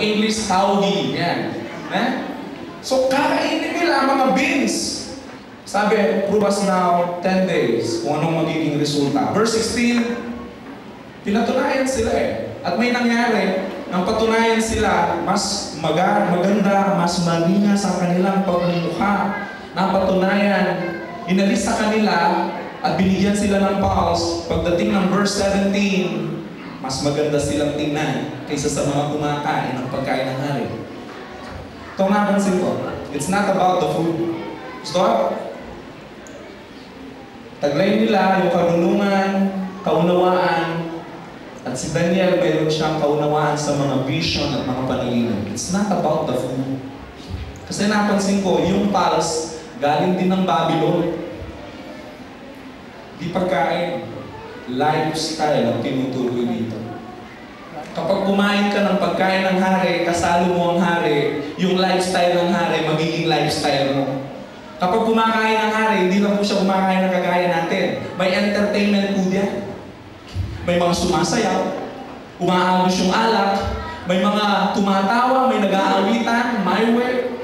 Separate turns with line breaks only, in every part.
English taugi. Yan. So, kakainin nila mga beans. Sabi, prove us now 10 days kung anong magiging resulta. Verse 16, pinatunayan sila At may nangyari, nang patunayan sila, mas maganda, mas malina sa kanilang pagmumukha. Napatunayan, inalis sa kanila at binigyan sila ng pulse. Pagdating ng verse 17, mas maganda silang tingnan kaysa sa mga kumakain ng pagkain ng hari. Ito nga pansin ko, it's not about the food. Gusto? Taglay nila yung karunungan, kaunawaan, at si Daniel mayroon siyang kaunawaan sa mga vision at mga panaginip. It's not about the food. Kasi napansin ko, yung pulse, galing din ng Babylon. Di pagkain, lifestyle ang tinutuloy dito. Kapag kumain ka ng pagkain ng hari, kasalo mo ang hari, yung lifestyle ng hari, magiging lifestyle mo. Kapag kumakain ng hari, hindi lang po siya kumakain ng kagaya natin. May entertainment po diyan. May mga sumasayaw, umaagos yung alak, may mga tumatawa, may nag-aawitan, my way.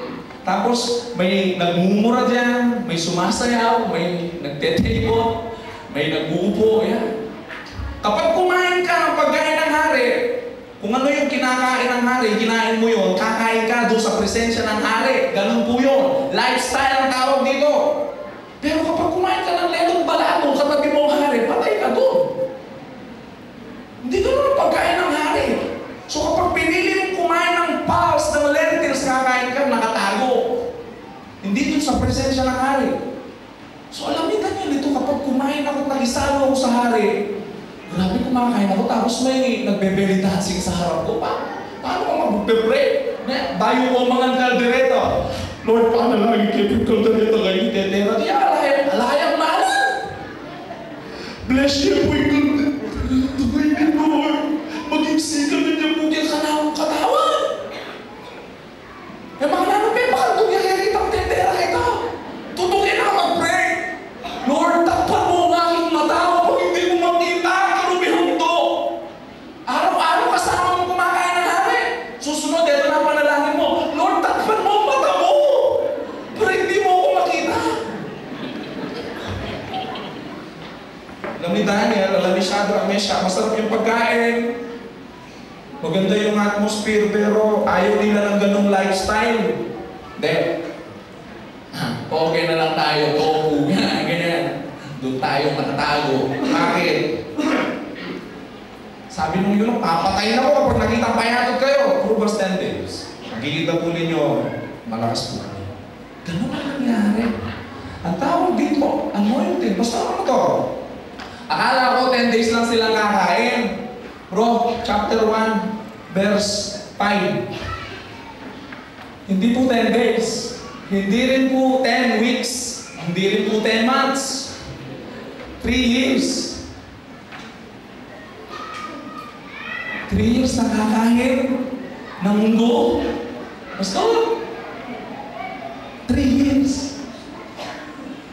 Tapos may nagmumura dyan, may sumasayaw, may nagtetebo, may nag-uupo, yan. Kapag kumain ka ng pagkain ng hari, kung ano yung kinakain ng hari, kinain mo yun, kakain ka doon sa presensya ng hari. Ganun po yun. Lifestyle ang tawag dito. Pero kapag kumain ka ng lelong balado, katabi mo ang hari, patay ka doon. Hindi ganun ang pagkain ng hari. So kapag pinili mong kumain ng pulse, ng lentils, kakain ka, nakatago. Hindi doon sa presensya ng hari. So alamitan nyo dito, kapag kumain ako, nagisalo ako sa hari, grabe kumakain ako, tapos may nagbebeli dancing sa harap ko. Paano ka magpe-pray? Bayo ko mga kaldereta. Lord, paano lagi kipit kaldereta kayo tetera? Di alayang maalan. Bless you po yung kaldereta, Lord. Mag-imsikan na niya po yung katawan. Mga nanapay, baka tumiyakirit ang tetera ito. Tutukin ako mag-pray. Lord, takpan mo ang aking mata pag hindi mo makita. Araw-araw kasama mo kumakain ng hari. Susunod, ito na panalangin mo. Lord, takpan mo ang mata mo. Pero hindi mo ako makita. Alam ni Daniel, alam ni Shadrach, Meshach, masarap yung pagkain. Maganda yung atmosphere, pero ayaw nila ng ganong lifestyle. Hindi. Okay na lang tayo. Tofu. Ganyan. Doon tayo matatago. Bakit? Sabi nung yun, papatayin ako kapag nakita payatod kayo. Prove us 10 days. Magkikita po ninyo, malakas po kami. Ganun ang nangyari. Ang tawag dito, anointed. Basta ano to? Akala ko 10 days lang silang kakain. Bro, chapter 1, verse 5. Hindi po 10 days. Hindi rin po 10 weeks. Hindi rin po 10 months. 3 years. 3 years na kakain ng mundo. Basta 3 years.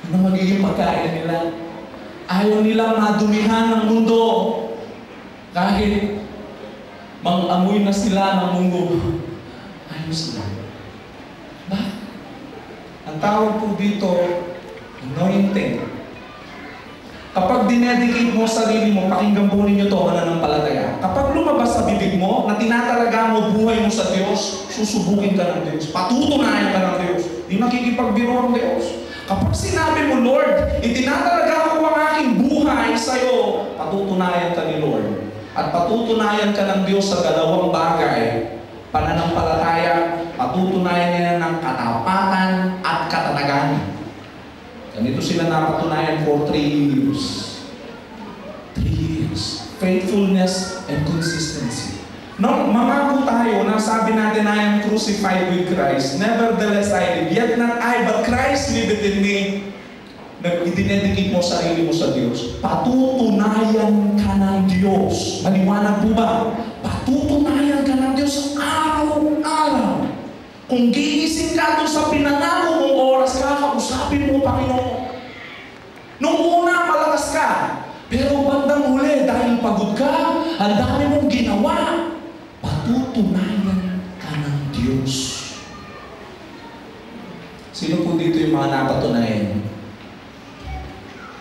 Ano magiging pagkain nila? Ayaw nilang madumihan ng mundo. Kahit mang-amoy na sila ng mundo. Ayaw sila. Bakit? Ang tawag po dito, anointing. Kapag dinedicate mo sarili mo, pakinggan po ninyo ito, mananampalataya. Kapag lumabas sa bibig mo, na tinatalaga mo buhay mo sa Diyos, susubukin ka ng Diyos. Patutunayan ka ng Diyos. Di makikipagbiro ang Diyos. Kapag sinabi mo, Lord, itinatalaga ko ang aking buhay sa'yo, patutunayan ka ni Lord. At patutunayan ka ng Diyos sa dalawang bagay. Pananampalataya, patutunayan niya ng katapatan at katatagan. Ganito sila napatunayan for 3 years. 3 years. Faithfulness and consistency. No, mangako tayo na sabi natin, I am crucified with Christ. Nevertheless I live. Yet not I, but Christ liveth in me. Idinedicate mo sarili mo sa Diyos. Patutunayan ka ng Diyos. Maliwanag po ba? Patutunayan ka ng Diyos araw-araw. Kung gigising ka doon sa pinangako mong oras, kakausapin mo, Panginoon. Nung una, malakas ka. Pero bandang huli, dahil pagod ka, ang dami mong ginawa, patutunayan ka Diyos. Sino po dito yung mga napatunayan?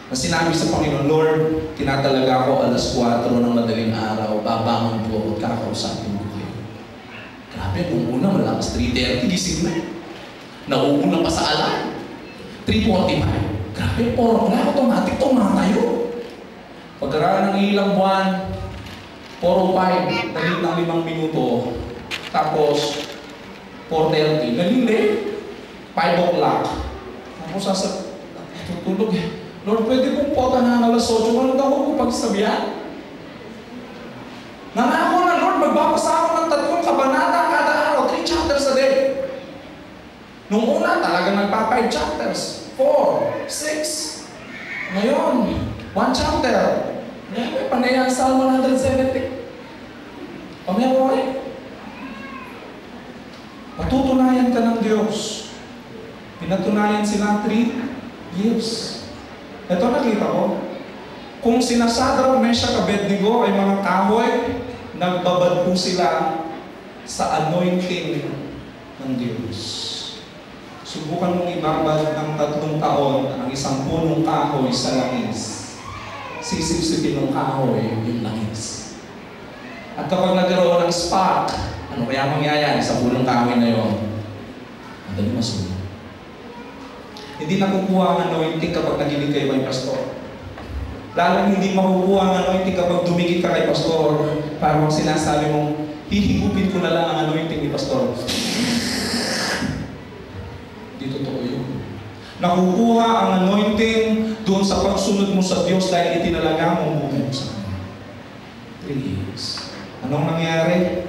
Na sinabi sa Panginoon, Lord, tinatalaga ako alas 4 ng madaling araw, babangon po at kakausapin ko kayo. Grabe, kung una malakas 3:30, gising na. Nauuna pa sa alarm. 3:45. Grabe, 4 o'clock, automatic tumatayo. Pagkaraan ng ilang buwan, 4:05, nalit ng 5 minuto. Tapos, 4:30, nalili. 5 o'clock. Tapos tutulog eh. Lord, pwede pong pota na alas 8. Ano daw ko pagsabihan? Nangako na, Lord, magbabasa ako ng 3 kabanata kada araw, 3 chapters a day. Nung una, talaga nagpa 5 chapters. 4, 6. Ngayon, 1 chapter. May panayang Psalm 170. Pameroy. Patutunayan ka ng Diyos. Pinatunayan sila 3 years. Ito nakita ko. Kung sina Shadrach, Meshach, Abednego ay mga kahoy, nagbabad po sila sa anointing ng Diyos. Subukan mong ibabad ng 3 taon ang isang punong kahoy sa langis. Sisipsipin ng kahoy yung langis. At kapag nagkaroon ng spark, ano kaya mangyayari sa punong kahoy na yun? Madali masunog. Hindi nakukuha ang anointing kapag nagilig kayo kay pastor. Lalong hindi makukuha ang anointing kapag dumikit ka kay pastor. Parang sinasabi mong, hihigupin ko na lang ang anointing ni pastor. Hindi totoo yun. Nakukuha ang anointing doon sa pagsunod mo sa Diyos dahil itinalaga mo ang buhay mo sa Kanya. 3 years. Anong nangyari?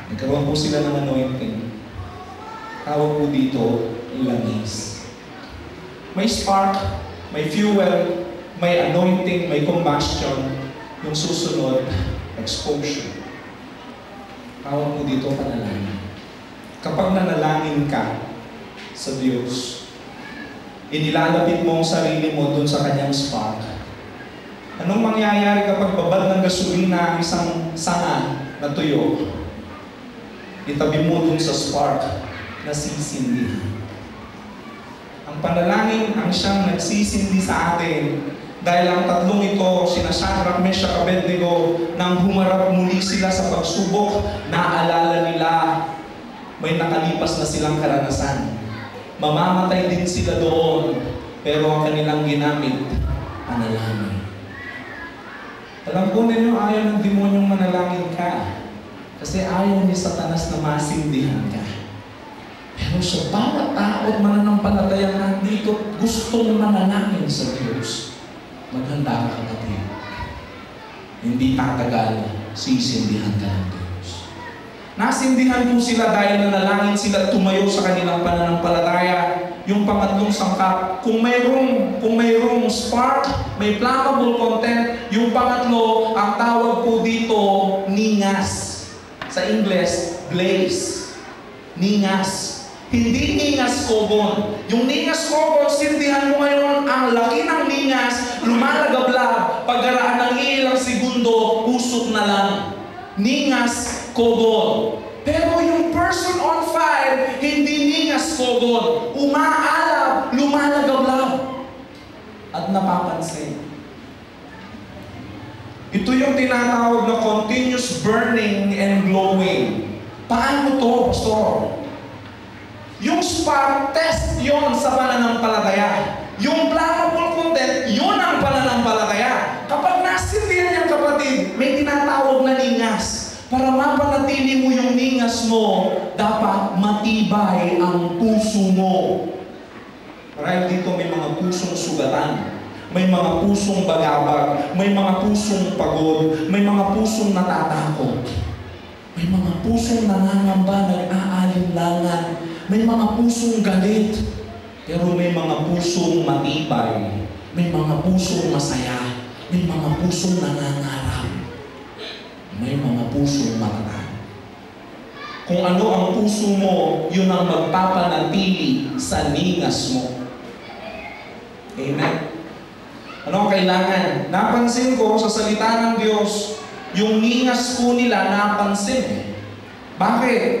Nagkaroon po sila ng anointing. Tawag po dito, langis. May spark, may fuel, may anointing, may combustion. Yung susunod, exposure. Tawag mo dito panalangin. Kapag nanalangin ka sa Diyos, inilalapit mo ang sarili mo dun sa Kanyang spark. Anong mangyayari kapag babad ng gasolina ang isang sanga na tuyo? Itabi mo dun sa spark na sisindihan. Ang panalangin ang siyang nagsisindi sa atin dahil ang 3 ito, sina Shadrach, Meshach, Abednego, nang humarap muli sila sa pagsubok, naaalala nila may nakalipas na silang karanasan. Mamamatay din sila doon, pero ang kanilang ginamit, panalangin. Alam ko ninyo, ayaw ng demonyong manalangin ka. Kasi ayaw ni Satanas na masindihan ka. Pero sa bawat tao at mananampalataya nandito, gustong manalangin sa Diyos. Maghanda ka, kapatid. Hindi tatagal, sisindihan ka ng Diyos. Nasindihan po sila dahil nanalangin sila tumayo sa kanilang pananampalataya. Yung pangatlong sangkap, kung mayroong spark, may flammable content, yung pangatlo, ang tawag po dito, ningas. Sa English, blaze. Ningas. Hindi ningas kogon. Yung ningas kogon, sindihan mo ngayon, ang laki ng ningas, lumalagablab, pagkaraan ng ilang segundo, usok na lang. Ningas kogon. Pero yung person on fire, hindi ningas kogon. Umaalab, lumalagablab. At napapansin. Ito yung tinatawag na continuous burning and glowing. Paano to, Pastor? Yung spark test, yon sa pananampalataya. Yung flammable content, yun ang pananampalataya. Kapag nasindihan yung kapatid, may tinatawag na ningas. Para mapanatili mo yung ningas mo, dapat matibay ang puso mo. Marahil dito may mga pusong sugatan. May mga pusong bagabag. May mga pusong pagod. May mga pusong natatakot. May mga pusong nangangamba, nag-aalinlangan. May mga pusong galit, pero may mga pusong matibay, may mga pusong masaya, may mga pusong nangangarap, may mga pusong matatag. Kung ano ang puso mo, yun ang magpapanatili sa ningas mo. Amen? Ano ang kailangan? Napansin ko sa salita ng Diyos, yung ningas po nila napansin. Bakit?